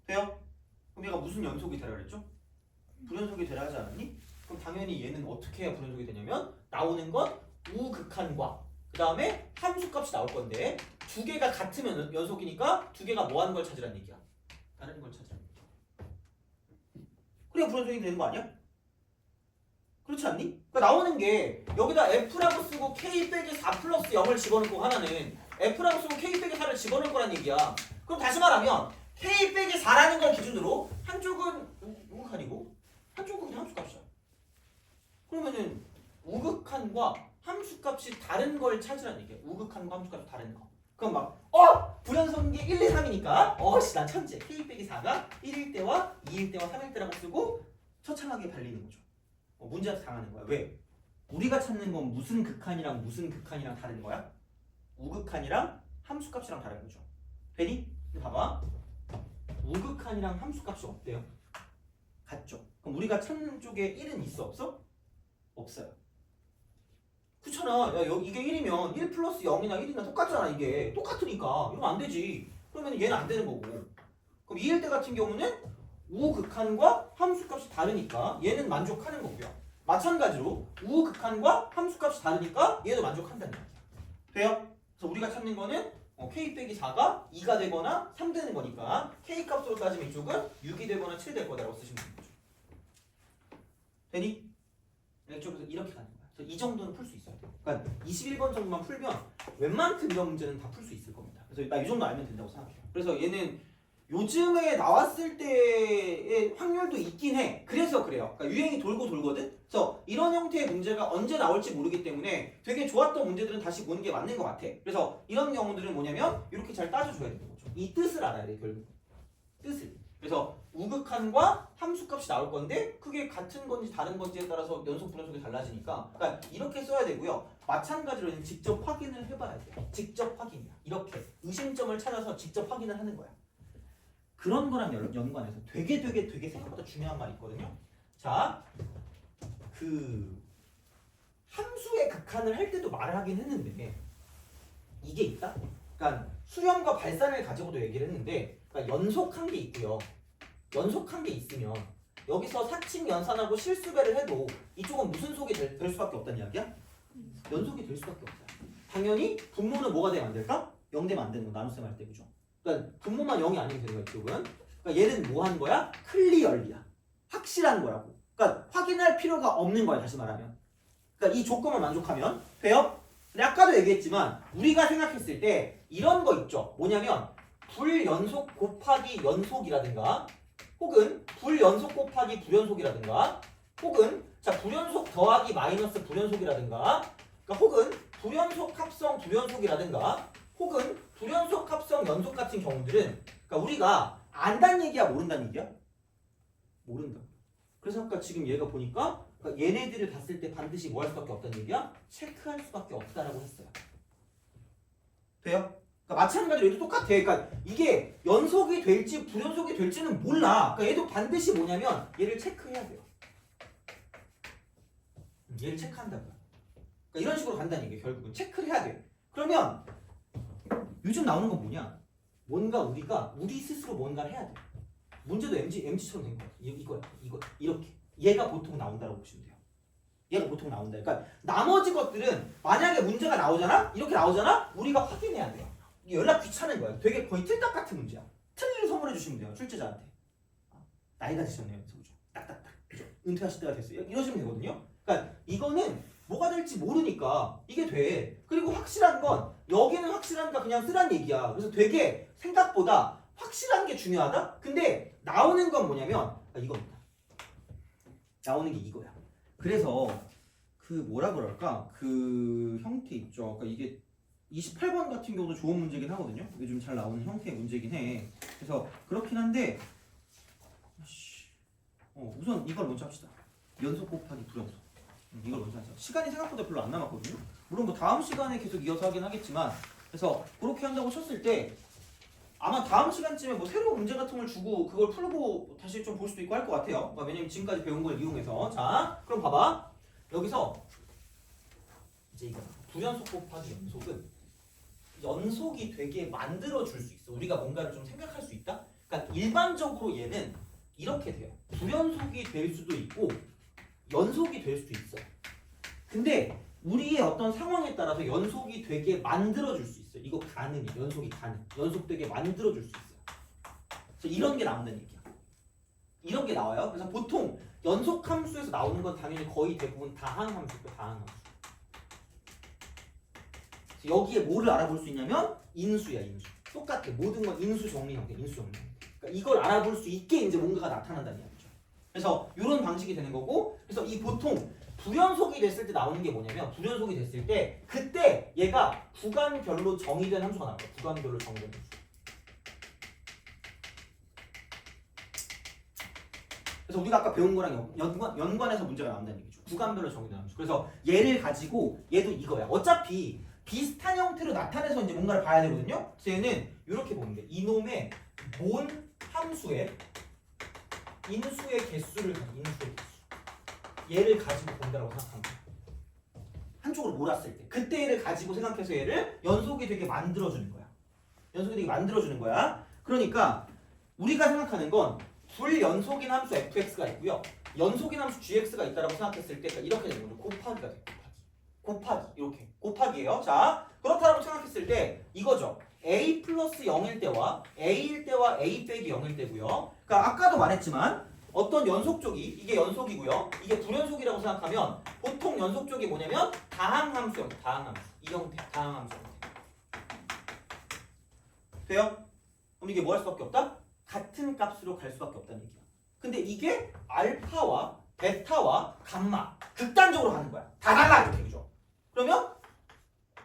돼요? 그럼 얘가 무슨 연속이 되라 그랬죠? 불연속이 되라 하지 않았니? 그럼 당연히 얘는 어떻게 해야 불연속이 되냐면 나오는 건 우극한과 그 다음에 함수값이 나올 건데 두 개가 같으면 연속이니까 두 개가 뭐 하는 걸 찾으라는 얘기야? 다른 걸 찾으라는 얘기야. 그래야 불연속이 되는 거 아니야? 그렇지 않니? 그러니까 나오는 게 여기다 f라고 쓰고 k 빼기 4 플러스 0을 집어넣고 하나는 f라고 쓰고 k 빼기 4를 집어넣을 거란 얘기야. 그럼 다시 말하면 k 빼기 4라는 걸 기준으로 한쪽은 우극한이고 한쪽은 그냥 함수값이야. 그러면은 우극한과 함수값이 다른 걸 찾으라는 얘기야. 우극한과 함수값이 다른 거. 그럼 막 불연속인 게 1, 2, 3이니까 난 천재. k 빼기 4가 1일 때와 2일 때와 3일 때라고 쓰고 처참하게 발리는 거죠. 문제한테 당하는 거야. 왜? 우리가 찾는 건 무슨 극한이랑 무슨 극한이랑 다른 거야? 우극한이랑 함수값이랑 다른 거죠. 되니? 근데 봐봐. 우극한이랑 함수값이 없대요. 같죠? 그럼 우리가 찾는 쪽에 1은 있어? 없어? 없어요. 그렇잖아. 야, 이게 1이면 1 플러스 0이나 1이나 똑같잖아. 이게 똑같으니까 이러면 안 되지. 그러면 얘는 안 되는 거고. 그럼 2일 때 같은 경우는 우극한과 함수값이 다르니까 얘는 만족하는 거고요. 마찬가지로 우극한과 함수값이 다르니까 얘도 만족한다는 얘기야. 돼요? 그래서 우리가 찾는 거는 k 빼기 4가 2가 되거나 3 되는 거니까 k 값으로 따지면 이쪽은 6이 되거나 7 될 거다라고 쓰시면 되는 거죠. 되니? 이쪽에서 이렇게 가는 거야. 그래서 이 정도는 풀 수 있어야 돼요. 그러니까 21번 정도만 풀면 웬만큼 이런 문제는 다 풀 수 있을 겁니다. 그래서 나 이 정도 알면 된다고 생각해요. 그래서 얘는 요즘에 나왔을 때의 확률도 있긴 해. 그래서 그래요. 그러니까 유행이 돌고 돌거든. 그래서 이런 형태의 문제가 언제 나올지 모르기 때문에 되게 좋았던 문제들은 다시 보는 게 맞는 것 같아. 그래서 이런 경우들은 뭐냐면 이렇게 잘 따져줘야 되는 거죠. 이 뜻을 알아야 돼. 결국 뜻을. 그래서 우극한과 함수값이 나올 건데 그게 같은 건지 다른 건지에 따라서 연속 불연속이 달라지니까 그러니까 이렇게 써야 되고요. 마찬가지로 직접 확인을 해봐야 돼요. 직접 확인이야. 이렇게 의심점을 찾아서 직접 확인을 하는 거야. 그런 거랑 연관해서 되게 생각보다 중요한 말이 있거든요. 자, 그 함수의 극한을 할 때도 말을 하긴 했는데 이게 있다? 그러니까 수렴과 발산을 가지고도 얘기를 했는데 그러니까 연속한 게 있고요. 연속한 게 있으면 여기서 사칭 연산하고 실수배를 해도 이쪽은 무슨 속이 될 수밖에 없다는 이야기야? 연속이 될 수밖에 없어요. 당연히 분모는 뭐가 되면 안 될까? 0 되면 안 되는 거 나눗셈 할 때 그죠? 그러니까 분모만 0이 아니면 되는 거야 이쪽은. 그러니까 얘는 뭐 하는 거야? 클리얼리야. 확실한 거라고. 그러니까 확인할 필요가 없는 거야 다시 말하면. 그러니까 이 조건을 만족하면 돼요? 근데 아까도 얘기했지만 우리가 생각했을 때 이런 거 있죠. 뭐냐면 불연속 곱하기 연속이라든가 혹은 불연속 곱하기 불연속이라든가 혹은 자 불연속 더하기 마이너스 불연속이라든가 그러니까 혹은 불연속 합성 불연속이라든가 혹은 불연속 합성 연속 같은 경우들은 그러니까 우리가 안다는 얘기야 모른다는 얘기야? 모른다. 그래서 아까 지금 얘가 보니까 그러니까 얘네들을 봤을 때 반드시 뭐 할 수밖에 없다는 얘기야? 체크할 수밖에 없다라고 했어요. 돼요? 그러니까 마찬가지로 얘도 똑같아. 그러니까 이게 연속이 될지 불연속이 될지는 몰라. 그러니까 얘도 반드시 뭐냐면 얘를 체크해야 돼요. 얘를 체크한다고요. 그러니까 이런 식으로 간다는 얘기예요. 결국은 체크를 해야 돼. 그러면 요즘 나오는 건 뭐냐? 뭔가 우리가 우리 스스로 뭔가를 해야 돼. 문제도 MG처럼 된 거야. 이거 이렇게. 얘가 보통 나온다고 보시면 돼요. 얘가 보통 나온다. 그러니까 나머지 것들은 만약에 문제가 나오잖아? 이렇게 나오잖아? 우리가 확인해야 돼요. 이게 연락 귀찮은 거야. 되게 거의 틀딱 같은 문제야. 틀리를 선물해 주시면 돼요. 출제자한테. 나이가 드셨네요. 그죠? 딱딱딱. 그죠? 은퇴하실 때가 됐어요. 이러시면 되거든요. 그러니까 이거는 뭐가 될지 모르니까 이게 돼. 그리고 확실한 건 여기는 확실하니까 그냥 쓰란 얘기야. 그래서 되게 생각보다 확실한 게 중요하다? 근데 나오는 건 뭐냐면 이겁니다. 나오는 게 이거야. 그래서 그 뭐라 그럴까? 그 형태 있죠. 그러니까 이게 28번 같은 경우도 좋은 문제긴 하거든요. 이게 좀 잘 나오는 형태의 문제긴 해. 그래서 그렇긴 한데 우선 이걸 먼저 합시다. 연속 곱하기 불연속. 이걸 먼저 하자. 시간이 생각보다 별로 안 남았거든요. 물론 뭐 다음 시간에 계속 이어서 하긴 하겠지만 그래서 그렇게 한다고 쳤을 때 아마 다음 시간쯤에 뭐 새로운 문제 같은 걸 주고 그걸 풀고 다시 좀 볼 수도 있고 할 것 같아요. 그러니까 왜냐면 지금까지 배운 걸 이용해서 자 그럼 봐봐. 여기서 이제 이거 부연속 곱하기 연속이 되게 만들어 줄 수 있어. 우리가 뭔가를 좀 생각할 수 있다. 그러니까 일반적으로 얘는 이렇게 돼요. 불연속이 될 수도 있고 연속이 될 수도 있어. 근데 우리의 어떤 상황에 따라서 연속이 되게 만들어 줄 수 있어. 이거 가능해. 연속이 가능. 연속되게 만들어 줄 수 있어요. 그래서 이런 게 나온다는 얘기야. 이런 게 나와요. 그래서 보통 연속 함수에서 나오는 건 당연히 거의 대부분 다항함수고 다항함수. 여기에 뭐를 알아볼 수 있냐면 인수야, 인수. 똑같아. 모든 건 인수 정리 형태, 인수 정리 형태. 그러니까 이걸 알아볼 수 있게 이제 뭔가가 나타난다는 얘기죠. 그래서 이런 방식이 되는 거고, 그래서 이 보통 불연속이 됐을 때 나오는 게 뭐냐면, 불연속이 됐을 때 그때 얘가 구간별로 정의된 함수가 나와요. 구간별로 정의된 함수. 그래서 우리가 아까 배운 거랑 연관해서 문제가 나온다는 얘기죠. 구간별로 정의된 함수. 그래서 얘를 가지고 얘도 이거야. 어차피 비슷한 형태로 나타내서 이제 뭔가를 봐야 되거든요. 그래서 얘는 이렇게 보면 돼. 이놈의 몬 함수의 인수의 개수를 얘를 가지고 본다라고 생각하면 돼. 한쪽으로 몰았을 때 그때 얘를 가지고 생각해서 얘를 연속이 되게 만들어주는 거야. 연속이 되게 만들어주는 거야. 그러니까 우리가 생각하는 건 불연속인 함수 fx가 있고요. 연속인 함수 gx가 있다라고 생각했을 때 이렇게 되는 거죠. 곱하기가 돼. 곱하기 이렇게 곱하기예요. 자, 그렇다고 생각했을 때 이거죠. a 플러스 0일 때와 a일 때와 a 빼기 0일 때고요. 그러니까 아까도 말했지만 어떤 연속쪽이 이게 연속이고요. 이게 불연속이라고 생각하면 보통 연속쪽이 뭐냐면 다항함수 형태, 다항함수 이 형태, 다항함수 형태. 돼요? 그럼 이게 뭐 할 수밖에 없다? 같은 값으로 갈 수밖에 없다는 얘기야. 근데 이게 알파와 베타와 감마 극단적으로 가는 거야. 다 달라 이렇게 그죠? 그러면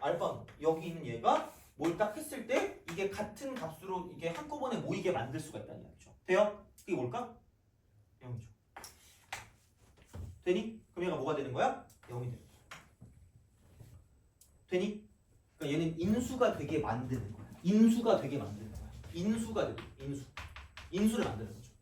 알파 여기 있는 얘가 뭘 딱 했을 때 이게 같은 값으로 이게 한꺼번에 모이게 만들 수가 있다는 얘기죠. 돼요? 그게 뭘까? 0이죠. 되니? 그럼 얘가 뭐가 되는 거야? 0이 되는 거야. 되니? 그러니까 얘는 인수가 되게 만드는 거야. 인수가 되게 만드는 거야. 인수가 되게 인수를 만드는 거죠.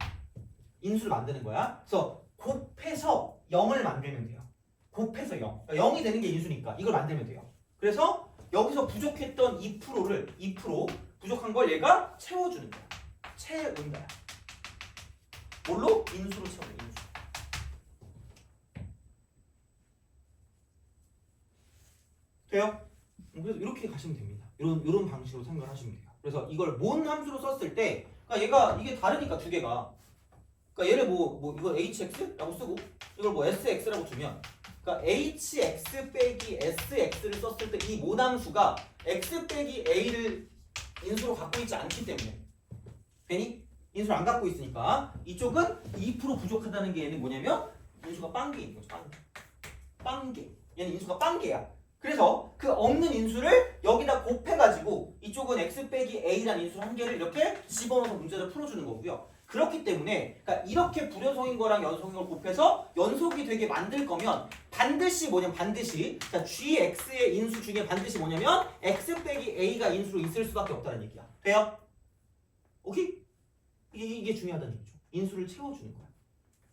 인수를 만드는 거야. 그래서 곱해서 0을 만들면 돼요. 곱해서 0. 그러니까 0이 되는 게 인수니까 이걸 만들면 돼요. 그래서 여기서 부족했던 2%를 2% 부족한 걸 얘가 채워주는 거야. 채운 거야. 뭘로? 인수로 채우는 인수. 돼요? 그래서 이렇게 가시면 됩니다. 이런 방식으로 생각을 하시면 돼요. 그래서 이걸 몬 함수로 썼을 때, 그러니까 얘가 이게 다르니까 두 개가, 그러니까 얘를 뭐 이걸 hx라고 쓰고 이걸 뭐 sx라고 주면, 그러니까 hx 빼기 sx를 썼을 때 이 몬 함수가 x 빼기 a를 인수로 갖고 있지 않기 때문에, 괜히 인수를 안 갖고 있으니까 이쪽은 2% 부족하다는 게 얘는 뭐냐면 인수가 빵개인 거죠. 빵개. 얘는 인수가 빵개야. 그래서 그 없는 인수를 여기다 곱해가지고 이쪽은 x 빼기 a라는 인수 한 개를 이렇게 집어넣어서 문제를 풀어주는 거고요. 그렇기 때문에 그러니까 이렇게 불연속인 거랑 연속인 걸 곱해서 연속이 되게 만들 거면 반드시 뭐냐면 반드시 자 gx의 인수 중에 반드시 뭐냐면 x 빼기 a가 인수로 있을 수밖에 없다는 얘기야. 돼요? 오케이? 이게 중요하다는 얘기죠. 인수를 채워주는 거야.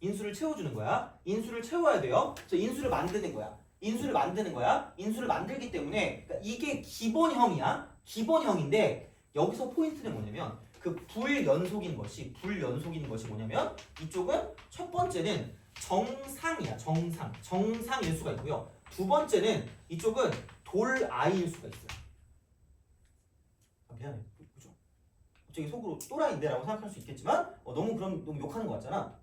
인수를 채워주는 거야. 인수를 채워야 돼요. 그래서 인수를 만드는 거야. 인수를 만드는 거야. 인수를 만들기 때문에 그러니까 이게 기본형이야. 기본형인데 여기서 포인트는 뭐냐면 그 불연속인 것이 뭐냐면 이쪽은 첫 번째는 정상이야. 정상일 수가 있고요. 두 번째는 이쪽은 돌아일 수가 있어요. 아, 미안해. 그죠? 갑자기 속으로 또라이인데라고 생각할 수 있겠지만 너무 욕하는 것 같잖아.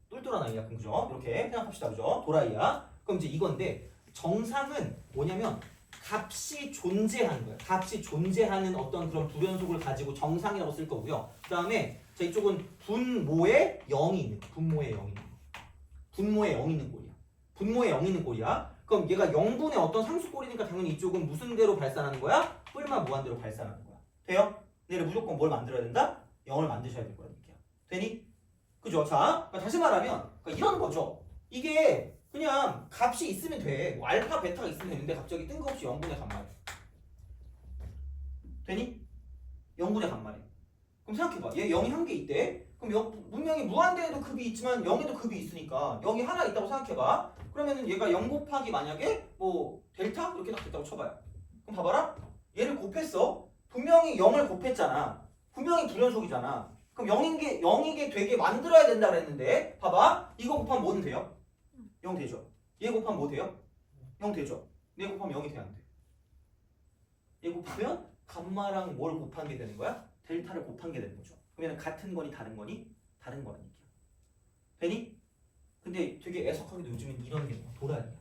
똘똘한 아이야. 그럼 그죠? 이렇게 생각합시다. 그죠? 도라이야. 그럼 이제 이건데 정상은 뭐냐면 값이 존재하는 거예요. 값이 존재하는 어떤 그런 불연속을 가지고 정상이라고 쓸 거고요. 그 다음에 자 이쪽은 분모에 0이 있는 거. 분모에 0이 있는 꼴이야. 분모에 0이 있는 꼴이야. 그럼 얘가 0분의 어떤 상수꼴이니까 당연히 이쪽은 무슨 대로 발산하는 거야? 뿔마 무한대로 발산하는 거야. 돼요? 얘를 무조건 뭘 만들어야 된다? 0을 만드셔야 될 거라는 얘기야. 되니? 그죠? 자, 다시 말하면 이런 거죠. 이게 그냥 값이 있으면 돼. 뭐 알파, 베타가 있으면 되는데 갑자기 뜬금없이 0분의 간말해. 되니? 0분의 간말해. 그럼 생각해봐. 얘 0이 한 개 있대. 그럼 분명히 무한대에도 급이 있지만 0에도 급이 있으니까 0이 하나 있다고 생각해봐. 그러면은 얘가 0 곱하기 만약에 뭐 델타 이렇게 딱 됐다고 쳐봐요. 그럼 봐봐라. 얘를 곱했어. 분명히 0을 곱했잖아. 분명히 불연속이잖아. 그럼 0이게 되게 만들어야 된다 그랬는데 봐봐. 이거 곱하면 뭐는 돼요? 0 되죠. 얘 곱하면 뭐 돼요? 0 되죠. 얘 곱하면 0이 돼야 안 돼. 얘 곱하면 감마랑 뭘 곱한 게 되는 거야? 델타를 곱한 게 되는 거죠. 그러면 같은 거니 다른 거니? 다른 거라는 얘기야. 되니? 근데 되게 애석하게도 요즘엔 이런 게 도란이야.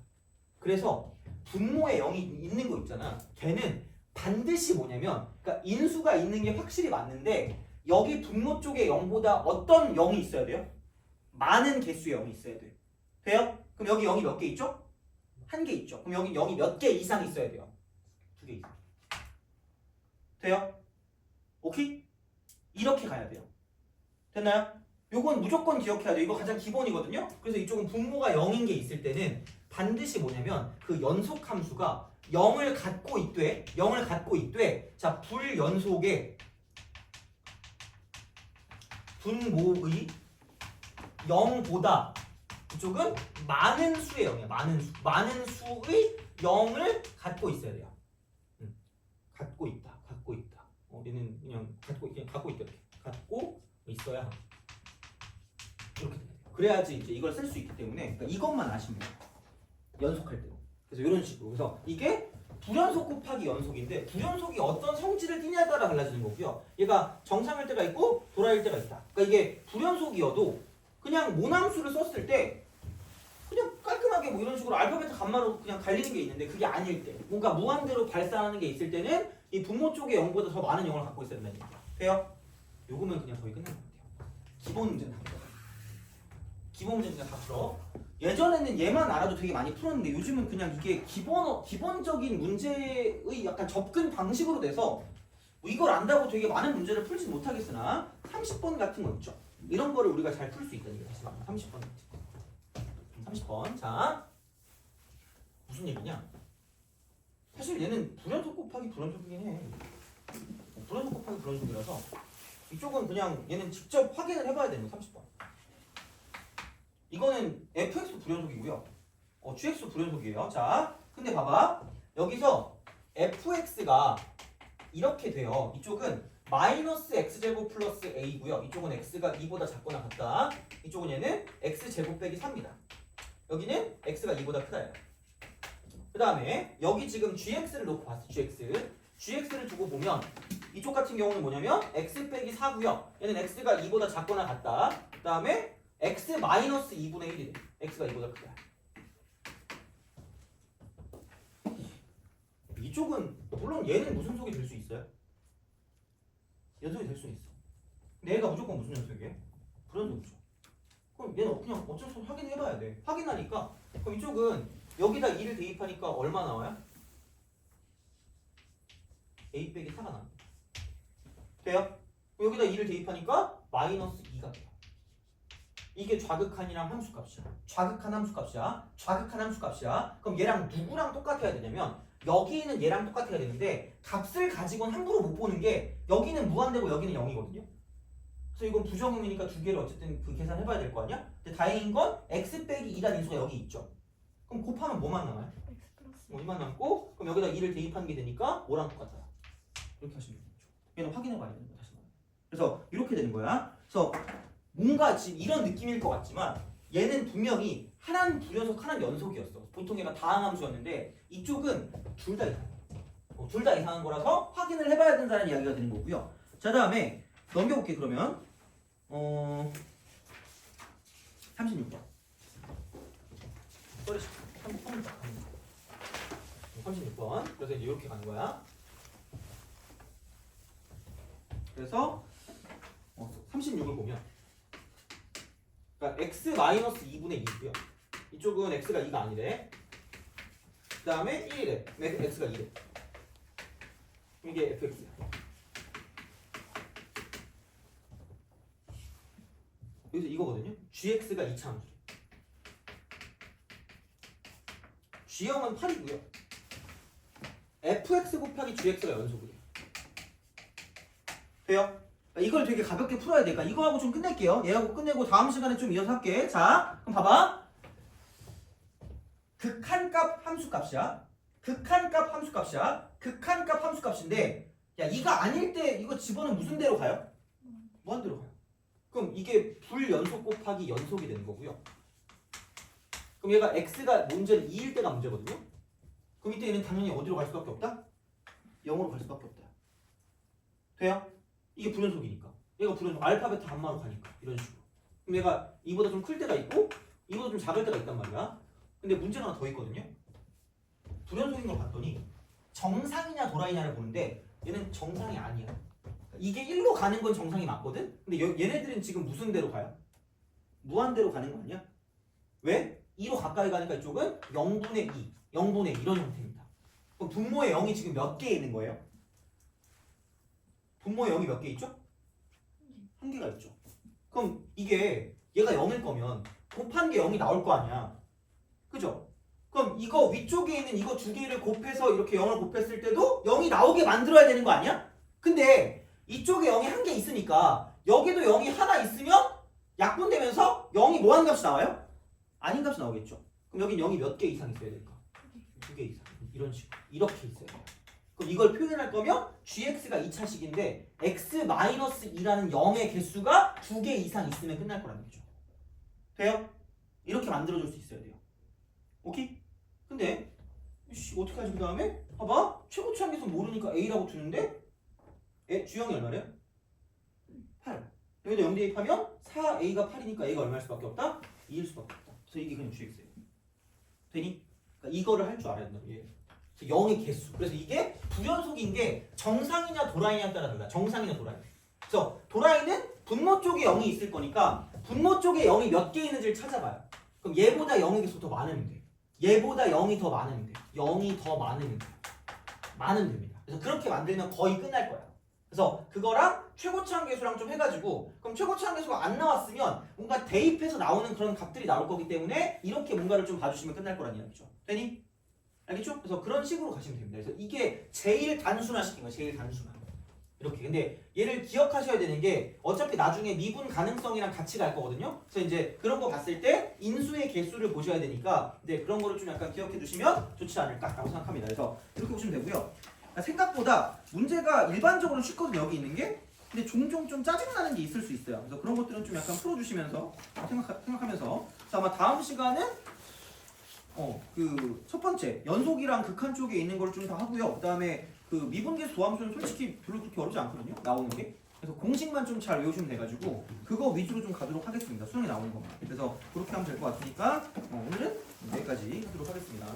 그래서 분모에 0이 있는 거 있잖아. 걔는 반드시 뭐냐면 그러니까 인수가 있는 게 확실히 맞는데 여기 분모 쪽에 0보다 어떤 0이 있어야 돼요? 많은 개수의 0이 있어야 돼. 돼요? 그럼 여기 0이 몇 개 있죠? 한 개 있죠. 그럼 여기 0이 몇 개 이상 있어야 돼요? 2개 이상. 돼요? 오케이? 이렇게 가야 돼요. 됐나요? 요건 무조건 기억해야 돼요. 이거 가장 기본이거든요. 그래서 이쪽은 분모가 0인 게 있을 때는 반드시 뭐냐면 그 연속 함수가 0을 갖고 있되 0을 갖고 있되 자 불연속의 분모의 0보다 이쪽은 많은 수의 0이야. 많은 수의 0을 갖고 있어야 돼요. 갖고 있다. 얘는 그냥 갖고 있다. 이렇게. 갖고 있어야 이렇게 돼요. 그래야지 이제 이걸 쓸 수 있기 때문에 그러니까 이것만 아시면 돼요. 연속할 때. 그래서 이런 식으로. 그래서 이게 불연속 곱하기 연속인데 불연속이 어떤 성질을 띠냐에 따라 달라지는 거고요. 얘가 정상일 때가 있고 도라일 때가 있다. 그러니까 이게 불연속이어도 그냥 모함수를 썼을 때 그냥 깔끔하게 뭐 이런 식으로 알파벳 감마로 그냥 갈리는 게 있는데 그게 아닐 때 뭔가 무한대로 발산하는 게 있을 때는 이 분모 쪽에 0보다 더 많은 0을 갖고 있어야 된다는 얘기야. 돼요? 요거면 그냥 거의 끝난 것 같아요. 기본 문제는 다 풀어. 기본 문제는 그냥 다 풀어. 예전에는 얘만 알아도 되게 많이 풀었는데 요즘은 그냥 이게 기본적인 문제의 약간 접근 방식으로 돼서 뭐 이걸 안다고 되게 많은 문제를 풀지 못하겠으나 30번 같은 거 있죠. 이런 거를 우리가 잘 풀 수 있다는 얘기야. 30번 같은 거. 30번. 자, 무슨 얘기냐? 사실 얘는 불연속 곱하기 불연속이긴 해. 불연속 곱하기 불연속이라서 이쪽은 그냥 얘는 직접 확인을 해봐야 되는 거 30번. 이거는 fx 불연속이고요. gx 불연속이에요. 자, 근데 봐봐. 여기서 fx가 이렇게 돼요. 이쪽은 마이너스 x제곱 플러스 a고요. 이쪽은 x가 2보다 작거나 같다. 이쪽은 얘는 x제곱 빼기 3입니다. 여기는 x가 2보다 크다. 그 다음에 여기 지금 gx를 놓고 봤어. gx를 두고 보면 이쪽 같은 경우는 뭐냐면 x 빼기 4고요. 얘는 x가 2보다 작거나 같다. 그 다음에 x 마이너스 2분의 1이 돼. x가 2보다 크다. 이쪽은 물론 얘는 무슨 속이 될 수 있어요? 연속이 될 수는 있어. 근데 얘가 무조건 무슨 연속이에요? 불연속이죠. 그럼 얘는 그냥 어쩔 수 없이 확인해봐야 돼. 확인하니까 그럼 이쪽은 여기다 2를 대입하니까 얼마 나와요? a 빼기 4가 나와요. 돼요? 여기다 2를 대입하니까 마이너스 2가 돼요. 이게 좌극한이랑 함수값이야. 좌극한 함수값이야. 그럼 얘랑 누구랑 똑같아야 되냐면 여기는 얘랑 똑같아야 되는데 값을 가지고는 함부로 못 보는 게 여기는 무한대고 여기는 0이거든요. 그래서 이건 부정음이니까 두 개를 어쨌든 그 계산해봐야 될 거 아니야? 근데 다행인 건 x 빼기 2라는 인수가 여기 있죠. 그럼 곱하면 뭐만 남아요? x 플러스 2만 남고 그럼 여기다 2를 대입하는 게 되니까 5랑 똑같아요. 이렇게 하시면 되죠. 얘는 확인해봐야 되는 거야. 다시 말해. 그래서 이렇게 되는 거야. 그래서 뭔가 지금 이런 느낌일 것 같지만 얘는 분명히 하나는 불연속 하나는 연속이었어. 보통 얘가 다항함수였는데 이쪽은 둘 다 이상해. 둘 다 이상한 거라서 확인을 해봐야 된다는 이야기가 되는 거고요. 자, 다음에 넘겨볼게. 그러면 36번. 36번. 그래서 이제 이렇게 가는 거야. 그래서 36을 보면 그러니까 x-2분의 2고요. 이쪽은 x가 2가 아니래. 그 다음에 1이래. x가 2래. 이게 fx야. 여기서 이거거든요. gx가 2차 함수래. g형은 8이고요. fx 곱하기 gx가 연속이래요. 돼요? 이걸 되게 가볍게 풀어야 되니까 이거하고 좀 끝낼게요. 얘하고 끝내고 다음 시간에 좀 이어서 할게. 자, 그럼 봐봐. 극한값 함수값이야. 극한값 함수값이야. 극한값 함수값인데 야 이가 아닐 때 이거 집어는 무슨 대로 가요? 무한대로 가요. 그럼 이게 불연속 곱하기 연속이 되는 거고요. 그럼 얘가 x가 문제는 2일 때가 문제거든요. 그럼 이때 얘는 당연히 어디로 갈 수밖에 없다? 0으로 갈 수밖에 없다. 돼요? 이게 불연속이니까. 얘가 불연속 알파 베타 감마로 가니까 이런 식으로. 그럼 얘가 이보다 좀 클 때가 있고 이보다 좀 작을 때가 있단 말이야. 근데 문제가 하나 더 있거든요. 불연속인 걸 봤더니 정상이냐 도라이냐를 보는데 얘는 정상이 아니야. 이게 1로 가는 건 정상이 맞거든? 근데 얘네들은 지금 무슨 대로 가요? 무한대로 가는 거 아니야? 왜? 2로 가까이 가니까 이쪽은 0분의 2, 0분의 이런 형태입니다. 그럼 분모의 0이 지금 몇 개 있는 거예요? 분모의 0이 몇 개 있죠? 한 개가 있죠. 그럼 이게 얘가 0일 거면 곱한 게 0이 나올 거 아니야. 그죠? 그럼 이거 위쪽에 있는 이거 두 개를 곱해서 이렇게 0을 곱했을 때도 0이 나오게 만들어야 되는 거 아니야? 근데 이쪽에 0이 한 개 있으니까 여기도 0이 하나 있으면 약분되면서 0이 뭐 하는 값이 나와요? 아닌 값이 나오겠죠. 그럼 여긴 0이 몇 개 이상 있어야 될까? 2개 이상. 이런 식으로. 이렇게 있어야 돼요. 그럼 이걸 표현할 거면 gx가 2차식인데 x-2라는 0의 개수가 2개 이상 있으면 끝날 거라는 거죠. 돼요? 이렇게 만들어줄 수 있어야 돼요. 오케이? 근데 어떻게 하지 그 다음에? 봐봐. 최고치 한계수 모르니까 a라고 두는데 주형이 얼마래요? 8. 여기다 0 대입하면 4a가 8이니까 a가 얼마일 수밖에 없다? 2일 수밖에 없다. 그래서 이게 그냥 gx예요. 되니? 그러니까 이거를 할 줄 알아야 된다. 예. 0의 개수. 그래서 이게 불연속인 게 정상이냐 도라이냐에 따라 달라. 정상이냐 도라이. 그래서 도라이는 분모 쪽에 0이 있을 거니까 분모 쪽에 0이 몇 개 있는지를 찾아봐요. 그럼 얘보다 0의 개수가 더 많으면 돼. 얘보다 0이 더 많으면 돼. 0이 더 많으면 돼. 많으면 됩니다. 그래서 그렇게 만들면 거의 끝날 거야. 그래서 그거랑 최고치 한계수랑 좀 해가지고 그럼 최고치 한계수가 안 나왔으면 뭔가 대입해서 나오는 그런 값들이 나올 거기 때문에 이렇게 뭔가를 좀 봐주시면 끝날 거란 이야기죠. 되니? 알겠죠? 그래서 그런 식으로 가시면 됩니다. 그래서 이게 제일 단순화시킨 거예요. 제일 단순화. 이렇게. 근데 얘를 기억하셔야 되는 게 어차피 나중에 미분 가능성이랑 같이 갈 거거든요. 그래서 이제 그런 거 봤을 때 인수의 개수를 보셔야 되니까 이제 그런 거를 좀 약간 기억해 두시면 좋지 않을까라고 생각합니다. 그래서 이렇게 보시면 되고요. 생각보다 문제가 일반적으로 쉽거든요. 여기 있는 게. 근데 종종 좀 짜증나는 게 있을 수 있어요. 그래서 그런 것들은 좀 약간 풀어주시면서 생각하면서 자, 아마 다음 시간은 그 첫 번째 연속이랑 극한 쪽에 있는 걸 좀 더 하고요. 그다음에 그 미분계수 도함수는 솔직히 별로 그렇게 어렵지 않거든요. 나오는 게. 그래서 공식만 좀 잘 외우시면 돼가지고 그거 위주로 좀 가도록 하겠습니다. 수능에 나오는 것만. 그래서 그렇게 하면 될 것 같으니까 오늘은 여기까지 하도록 하겠습니다.